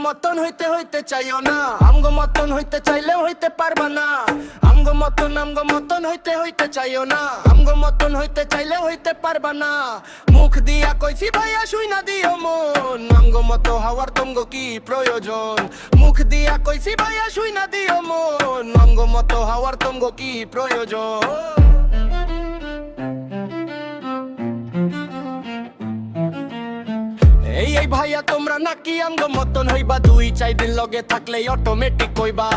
মতন হইতে হইতে চাইও না, আমগো মতন হইতে চাইলেও হইতে পারবা না। আমগো মতন হইতে হইতে চাইও না, আমগো মতন হইতে চাইলেও হইতে পারবা না। মুখ দিয়া কইছি ভাইয়া শুই না দিও মন, আমগো মতো হওয়ার তঙ্গ কি প্রয়োজন। মুখ দিয়া কইছি ভাইয়া শুই না দিও মন, আমগো মতো হওয়ার তঙ্গ কি প্রয়োজন। এই ভাইয়া তোমরা নাকি আমগো মতন হইবা, 2-4 দিন লগে থাকলে অটোমেটিক কইবা।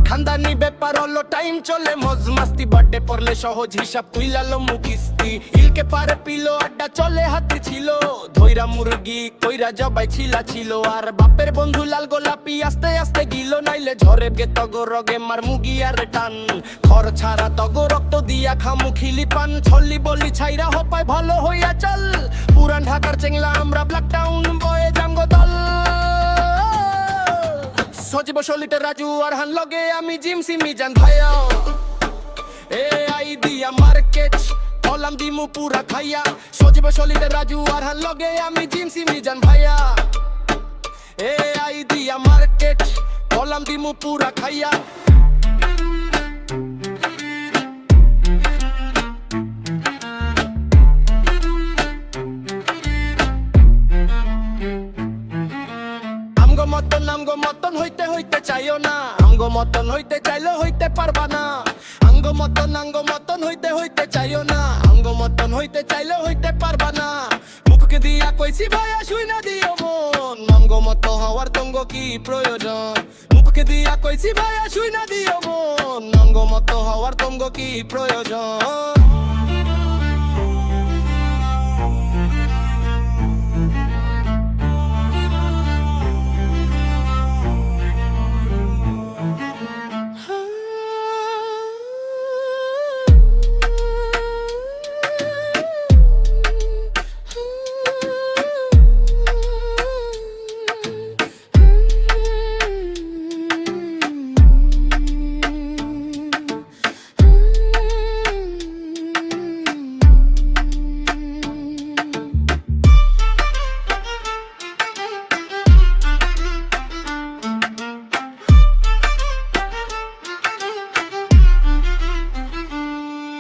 খানদানি ব্যাপার হলো টাইম চলে মজ মাস্তি, বার্থডে পড়লে সহজ হিসাব তুইলালো মুকিস্তি। ইলকে পারে পিলো আড্ডা চলে হাতে ছিল, ধইরা মুরগি কইরা জবাই ছিল। আর বাপের বন্ধু লাল গোলাপি আস্তে আস্তে গিলো, নাইলে ঝরে গে তগো রগে মার মুগি আর টান। খর ছাড়া তগো রক্ত দিয়া খামু খিলি পান, ছল্লি বলি ছাইরা হপায় ভালো হইয়া চল। পুরান ঢাকার চেংলা আমরা ব্ল্যাক টাউন বয়ে জাঙ্গো দল। সজীব সলিতে রাজু আর হান লগে আমি জিমসি মিজান ভাইয়া। এ আই দিয়া মার্কেট হলাম দিমু পুরা খাইয়া, সজীব সলিতে রাজু আর হান লগে আমি জিমসি মিজান ভাইয়া। এ আই দিয়া মার্কেট হলাম দিমু পুরা খাইয়া। আমগো মতন হইতে হইতে চাইও না, আমগো মতন হইতে চাইলেও হইতে পারবা না। আমগো মতন হইতে হইতে চাইও না, আমগো মতন হইতে চাইলেও হইতে পারবা না। মুখকে দিয়া কইছি ভাইয়া শুই না দিও মন, আমগো মতো হওয়ার তঙ্গ কি প্রয়োজন। মুখকে দিয়া কইছি ভাইয়া শুই না দিও মন, আমগো মতো হওয়ার তঙ্গ কি প্রয়োজন।